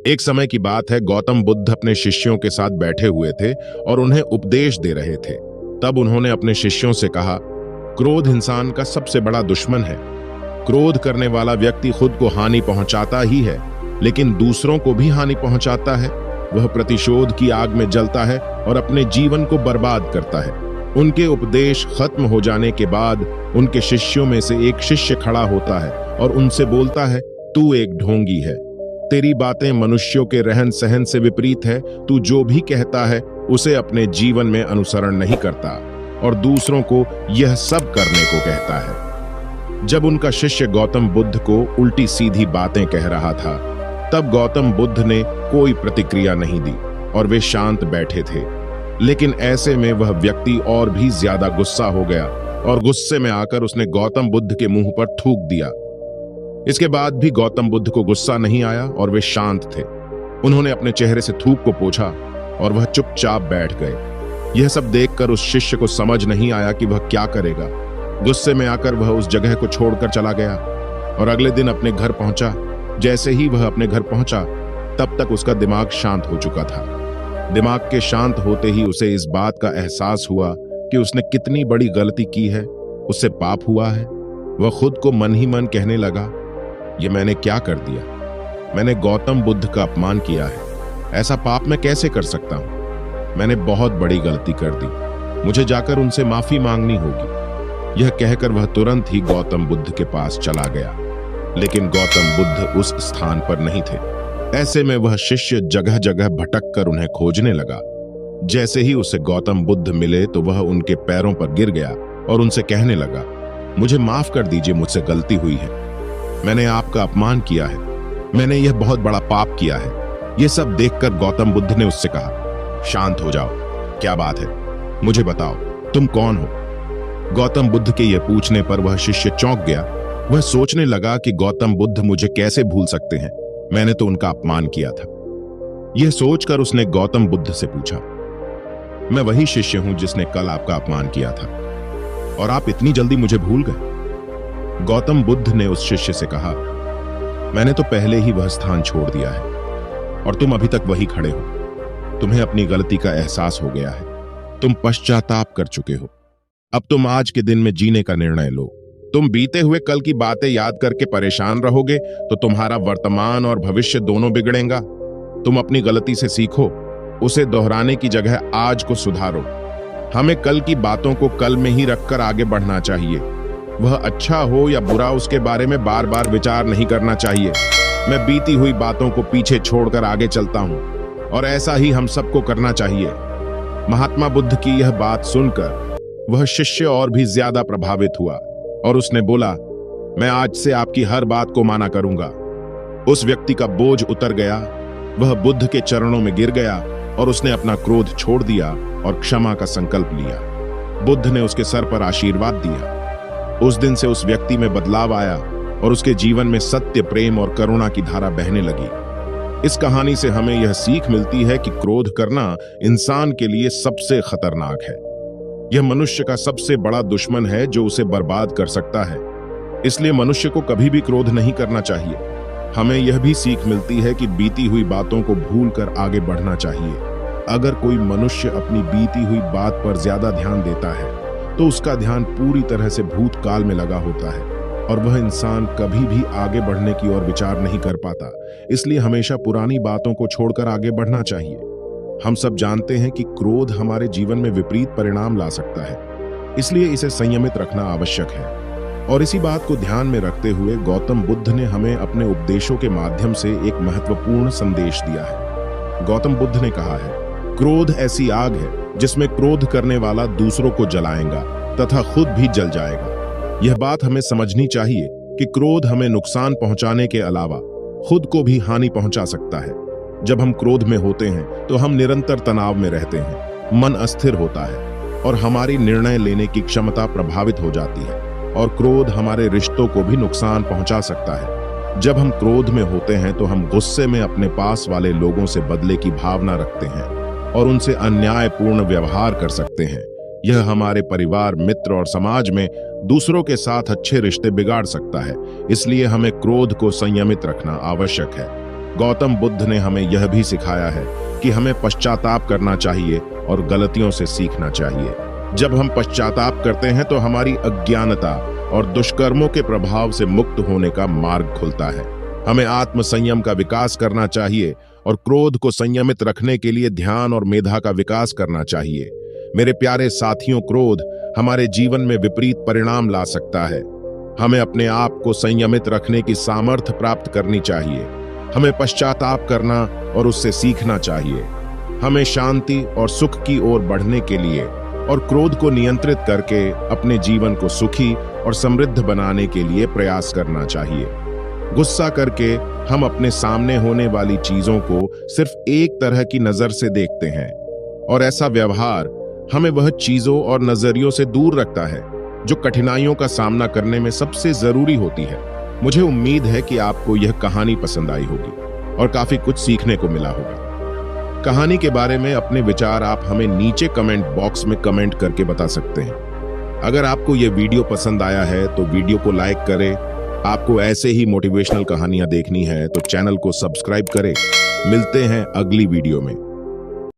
एक समय की बात है, गौतम बुद्ध अपने शिष्यों के साथ बैठे हुए थे और उन्हें उपदेश दे रहे थे। तब उन्होंने अपने शिष्यों से कहा, क्रोध इंसान का सबसे बड़ा दुश्मन है। क्रोध करने वाला व्यक्ति खुद को हानि पहुंचाता ही है, लेकिन दूसरों को भी हानि पहुंचाता है। वह प्रतिशोध की आग में जलता है और अपने जीवन को बर्बाद करता है। उनके उपदेश खत्म हो जाने के बाद उनके शिष्यों में से एक शिष्य खड़ा होता है और उनसे बोलता है, तू एक ढोंगी है। तेरी बातें मनुष्यों के रहन सहन से विपरीत है। तू जो भी कहता है उसे अपने जीवन में अनुसरण नहीं करता और दूसरों को यह सब करने को कहता है। जब उनका शिष्य गौतम बुद्ध को उल्टी सीधी बातें कह रहा था, तब गौतम बुद्ध ने कोई प्रतिक्रिया नहीं दी और वे शांत बैठे थे। लेकिन ऐसे में वह व्यक्ति और भी ज्यादा गुस्सा हो गया और गुस्से में आकर उसने गौतम बुद्ध के मुंह पर थूक दिया। इसके बाद भी गौतम बुद्ध को गुस्सा नहीं आया और वे शांत थे। उन्होंने अपने चेहरे से थूक को पोंछा और वह चुपचाप बैठ गए। यह सब देखकर उस शिष्य को समझ नहीं आया कि वह क्या करेगा। गुस्से में आकर वह उस जगह को छोड़कर चला गया और अगले दिन अपने घर पहुंचा। जैसे ही वह अपने घर पहुंचा, तब तक उसका दिमाग शांत हो चुका था। दिमाग के शांत होते ही उसे इस बात का एहसास हुआ कि उसने कितनी बड़ी गलती की है, उससे पाप हुआ है। वह खुद को मन ही मन कहने लगा, ये मैंने क्या कर दिया? मैंने गौतम बुद्ध का अपमान किया है। ऐसा पाप मैं कैसे कर सकता हूं? मैंने बहुत बड़ी गलती कर दी। मुझे जाकर उनसे माफी मांगनी होगी। यह कहकर वह तुरंत ही गौतम बुद्ध के पास चला गया। लेकिन गौतम बुद्ध उस स्थान पर नहीं थे। ऐसे में वह शिष्य जगह जगह भटक कर उन्हें खोजने लगा। जैसे ही उसे गौतम बुद्ध मिले तो वह उनके पैरों पर गिर गया और उनसे कहने लगा, मुझे माफ कर दीजिए, मुझसे गलती हुई है। मैंने आपका अपमान किया है। मैंने यह बहुत बड़ा पाप किया है। यह सब देखकर गौतम बुद्ध ने उससे कहा, शांत हो जाओ। क्या बात है? मुझे बताओ, तुम कौन हो? गौतम बुद्ध के यह पूछने पर वह शिष्य चौंक गया। वह सोचने लगा कि गौतम बुद्ध मुझे कैसे भूल सकते हैं? मैंने तो उनका अपमान किया था। यह सोचकर उसने गौतम बुद्ध से पूछा, मैं वही शिष्य हूं जिसने कल आपका अपमान किया था, और आप इतनी जल्दी मुझे भूल गए? गौतम बुद्ध ने उस शिष्य से कहा, मैंने तो पहले ही वह स्थान छोड़ दिया है और तुम अभी तक वही खड़े हो। तुम्हें अपनी गलती का एहसास हो गया है। तुम पश्चाताप कर चुके हो। अब तुम आज के दिन में जीने का निर्णय लो। तुम बीते हुए कल की बातें याद करके परेशान रहोगे तो तुम्हारा वर्तमान और भविष्य दोनों बिगड़ेगा। तुम अपनी गलती से सीखो, उसे दोहराने की जगह आज को सुधारो। हमें कल की बातों को कल में ही रखकर आगे बढ़ना चाहिए। वह अच्छा हो या बुरा, उसके बारे में बार बार विचार नहीं करना चाहिए। मैं बीती हुई बातों को पीछे छोड़कर आगे चलता हूं और ऐसा ही हम सबको करना चाहिए। महात्मा बुद्ध की यह बात सुनकर वह शिष्य और भी ज्यादा प्रभावित हुआ और उसने बोला, मैं आज से आपकी हर बात को माना करूंगा। उस व्यक्ति का बोझ उतर गया। वह बुद्ध के चरणों में गिर गया और उसने अपना क्रोध छोड़ दिया और क्षमा का संकल्प लिया। बुद्ध ने उसके सर पर आशीर्वाद दिया। उस दिन से उस व्यक्ति में बदलाव आया और उसके जीवन में सत्य, प्रेम और करुणा की धारा बहने लगी। इस कहानी से हमें यह सीख मिलती है कि क्रोध करना इंसान के लिए सबसे खतरनाक है। यह मनुष्य का सबसे बड़ा दुश्मन है जो उसे बर्बाद कर सकता है। इसलिए मनुष्य को कभी भी क्रोध नहीं करना चाहिए। हमें यह भी सीख मिलती है कि बीती हुई बातों को भूलकर आगे बढ़ना चाहिए। अगर कोई मनुष्य अपनी बीती हुई बात पर ज्यादा ध्यान देता है तो उसका ध्यान पूरी तरह से भूतकाल में लगा होता है और वह इंसान कभी भी आगे बढ़ने की ओर विचार नहीं कर पाता। इसलिए हमेशा पुरानी बातों को छोड़कर आगे बढ़ना चाहिए। हम सब जानते हैं कि क्रोध हमारे जीवन में विपरीत परिणाम ला सकता है, इसलिए इसे संयमित रखना आवश्यक है। और इसी बात को ध्यान में रखते हुए गौतम बुद्ध ने हमें अपने उपदेशों के माध्यम से एक महत्वपूर्ण संदेश दिया है। गौतम बुद्ध ने कहा है, क्रोध ऐसी आग है जिसमें क्रोध करने वाला दूसरों को जलाएगा तथा खुद भी जल जाएगा। यह बात हमें समझनी चाहिए कि क्रोध हमें नुकसान पहुंचाने के अलावा खुद को भी हानि पहुंचा सकता है। जब हम क्रोध में होते हैं तो हम निरंतर तनाव में रहते हैं, मन अस्थिर होता है और हमारी निर्णय लेने की क्षमता प्रभावित हो जाती है और क्रोध हमारे रिश्तों को भी नुकसान पहुंचा सकता है। जब हम क्रोध में होते हैं तो हम गुस्से में अपने पास वाले लोगों से बदले की भावना रखते हैं और उनसे अन्यायपूर्ण व्यवहार कर सकते हैं। यह हमारे परिवार, मित्र और समाज में दूसरों के साथ अच्छे रिश्ते बिगाड़ सकता है। इसलिए हमें क्रोध को संयमित रखना आवश्यक है। गौतम बुद्ध ने हमें यह भी सिखाया है कि हमें पश्चाताप करना चाहिए और गलतियों से सीखना चाहिए। जब हम पश्चाताप करते हैं तो हमारी अज्ञानता और दुष्कर्मों के प्रभाव से मुक्त होने का मार्ग खुलता है। हमें आत्म संयम का विकास करना चाहिए और क्रोध को संयमित रखने के लिए ध्यान और मेधा का विकास करना चाहिए। मेरे प्यारे साथियों, क्रोध हमारे जीवन में विपरीत परिणाम ला सकता है। हमें अपने आप को संयमित रखने की सामर्थ्य प्राप्त करनी चाहिए। हमें पश्चाताप करना और उससे सीखना चाहिए। हमें शांति और सुख की ओर बढ़ने के लिए और क्रोध को नियंत्रित करके अपने जीवन को सुखी और समृद्ध बनाने के लिए प्रयास करना चाहिए। गुस्सा करके हम अपने सामने होने वाली चीजों को सिर्फ एक तरह की नजर से देखते हैं और ऐसा व्यवहार हमें वह चीजों और नजरियों से दूर रखता है जो कठिनाइयों का सामना करने में सबसे जरूरी होती है। मुझे उम्मीद है कि आपको यह कहानी पसंद आई होगी और काफी कुछ सीखने को मिला होगा। कहानी के बारे में अपने विचार आप हमें नीचे कमेंट बॉक्स में कमेंट करके बता सकते हैं। अगर आपको यह वीडियो पसंद आया है तो वीडियो को लाइक करें। आपको ऐसे ही मोटिवेशनल कहानियां देखनी है तो चैनल को सब्सक्राइब करें। मिलते हैं अगली वीडियो में।